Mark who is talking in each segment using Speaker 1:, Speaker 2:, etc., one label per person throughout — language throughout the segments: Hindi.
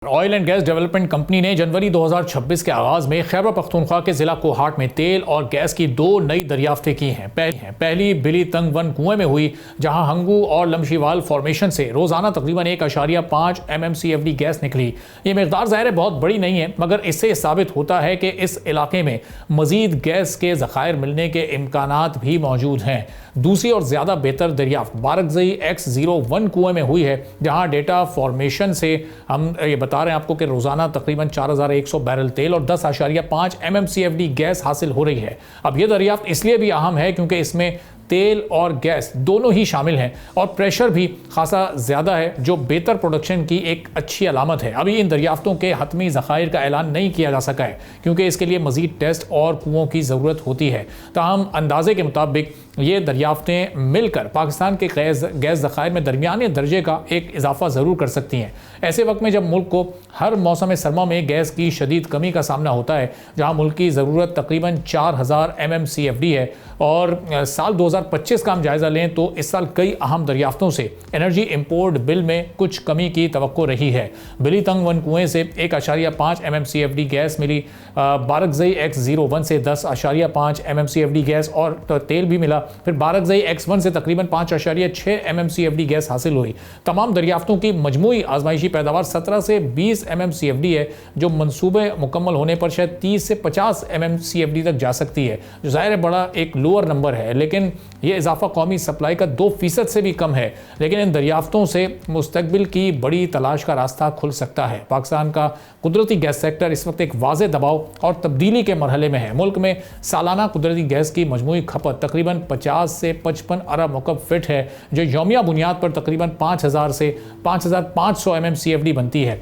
Speaker 1: Oil and gas development company ने जनवरी 2026 के आगाज में खैबर पख्तूनख्वा के जिला कोहाट में तेल और गैस की 2 नई दरियाफ्तें की हैं। पहली बिली तंग वन कुएं में हुई, जहां हंगू और लमशीवाल फॉर्मेशन से रोजाना तकरीबन 1.5 MMCFD गैस निकली। ये मकदार ज़ाहिर है बहुत बड़ी नहीं है, मगर इससे साबित होता है कि इस इलाके में मजीद गैस के ज़खायर मिलने के इम्कानात भी मौजूद हैं। दूसरी और ज़्यादा बेहतर दरियाफ्त बारकज़ई X01 कुएं में हुई है, जहाँ डेटा फॉर्मेशन से हम ये बता रहे हैं आपको कि रोजाना तकरीबन 4100 बैरल तेल और 10.5 MMCFD गैस हासिल हो रही है। अब यह दरियाफ्त इसलिए भी अहम है क्योंकि इसमें तेल और गैस दोनों ही शामिल हैं और प्रेशर भी खासा ज़्यादा है, जो बेहतर प्रोडक्शन की एक अच्छी अलामत है। अभी इन दरियाफ्तों के हतमी ज़खायर का ऐलान नहीं किया जा सका है क्योंकि इसके लिए मज़ीद टेस्ट और कुओं की ज़रूरत होती है। ताहम अंदाजे के मुताबिक ये दरियाफ्तें मिलकर पाकिस्तान के गैस ज़खायर में दरमियाने दर्जे का एक इजाफा ज़रूर कर सकती हैं। ऐसे वक्त में जब मुल्क को हर मौसम सरमा में गैस की शदीद कमी का सामना होता है, जहाँ मुल्क की ज़रूरत तकरीबन 4000 MMCFD है और साल 2025 का हम जायज़ा लें तो इस साल कई अहम दरियाफ्तों से एनर्जी इंपोर्ट बिल में कुछ कमी की तवक्को रही है। बिली तंग वन कुएं से 1.5 MMCFD गैस मिली, बारकज़ई X01 से 10.5 MMCFD गैस और तेल भी मिला, फिर बारकज़ई X1 से तकरीबन 5.6 MMCFD गैस हासिल हुई। तमाम दरियाफ्तों की मजमूई आजमाइशी पैदावार 17 से 20 MMCFD है, जो मंसूबे मुकम्मल होने पर शायद 30 से 50 MMCFD तक जा सकती है, जो ज़ाहिर है बड़ा एक लोअर नंबर है, लेकिन यह इजाफा कौमी सप्लाई का 2% से भी कम है। लेकिन इन दरियाफ्तों से मुस्तकबिल की बड़ी तलाश का रास्ता खुल सकता है। पाकिस्तान का कुदरती गैस सेक्टर इस वक्त एक वाज़े दबाव और तब्दीली के मरहले में है। मुल्क में सालाना कुदरती गैस की मजमूई खपत तकरीबन 50 से 55 अरब मुकब फिट है, जो यौमिया बुनियाद पर तकरीबन 5000 से 5500 MMCFD बनती है।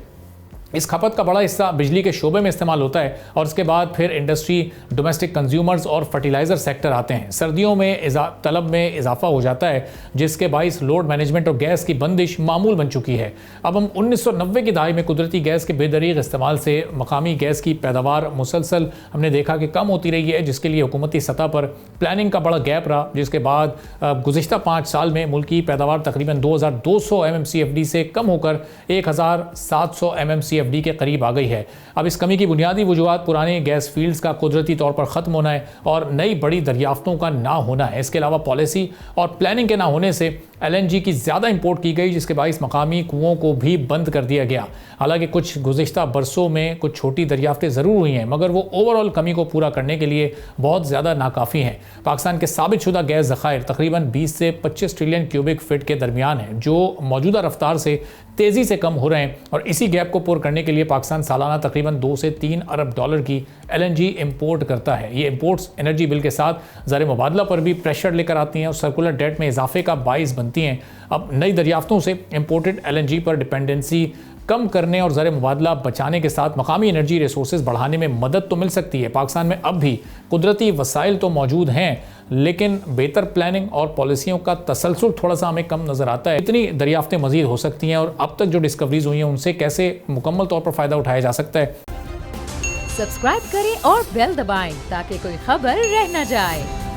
Speaker 1: इस खपत का बड़ा हिस्सा बिजली के शोबे में इस्तेमाल होता है और उसके बाद फिर इंडस्ट्री, डोमेस्टिक कंज्यूमर्स और फर्टिलाइज़र सेक्टर आते हैं। सर्दियों में तलब में इजाफा हो जाता है, जिसके बाइस लोड मैनेजमेंट और गैस की बंदिश मामूल बन चुकी है। अब हम 1990 की दहाई में कुदरती गैस के बेदरीग इस्तेमाल से मकामी गैस की पैदावार मुसलसल हमने देखा कि कम होती रही है, जिसके लिए हुकूमती सतह पर प्लानिंग का बड़ा गैप रहा, जिसके बाद गुज़िश्ता 5 साल में मुल्क की पैदावार तकरीबन 2200 MMCFD से कम होकर 1700 MMCFD के करीब आ गई है। अब इस कमी की बुनियादी वजूहात पुराने गैस फील्ड्स का कुदरती तौर पर ख़त्म होना है और नई बड़ी दरियाफ्तों का ना होना है। इसके अलावा पॉलिसी और प्लानिंग के ना होने से LNG की ज़्यादा इंपोर्ट की गई, जिसके बाइस मकामी कुओं को भी बंद कर दिया गया। हालांकि कुछ गुज़िश्ता बरसों में कुछ छोटी दरियाफ्तें ज़रूर हुई हैं, मगर वो ओवरऑल कमी को पूरा करने के लिए बहुत ज़्यादा नाकाफ़ी हैं। पाकिस्तान के साबित शुदा गैस ज़खायर तकरीबन 20 से 25 ट्रिलियन क्यूबिक फीट के दरमियान है, जो मौजूदा रफ्तार से तेज़ी से कम हो रहे हैं और इसी गैप को पूरा करने के लिए पाकिस्तान सालाना तकरीबन 2 से 3 अरब डॉलर की LNG इंपोर्ट करता है। ये इंपोर्ट्स एनर्जी बिल के साथ ज़र मुबादला पर भी प्रेशर लेकर आती हैं और सर्कुलर डेट में इजाफे का बाइस बनती हैं। अब नई दरियाफ्तों से इंपोर्टेड LNG पर डिपेंडेंसी कम करने और ज़र मुबादला बचाने के साथ मकामी एनर्जी रिसोर्सेज बढ़ाने में मदद तो मिल सकती है। पाकिस्तान में अब भी कुदरती वसाइल तो मौजूद हैं, लेकिन बेहतर प्लानिंग और पॉलिसियों का तसलसल थोड़ा सा हमें कम नज़र आता है। इतनी दरियाफ्तें मज़ीद हो सकती हैं और अब तक जो डिस्कवरीज हुई हैं उनसे कैसे मुकम्मल तौर पर फ़ायदा उठाया जा सकता है।
Speaker 2: सब्सक्राइब करें और बेल दबाएं ताकि कोई खबर रह न जाए।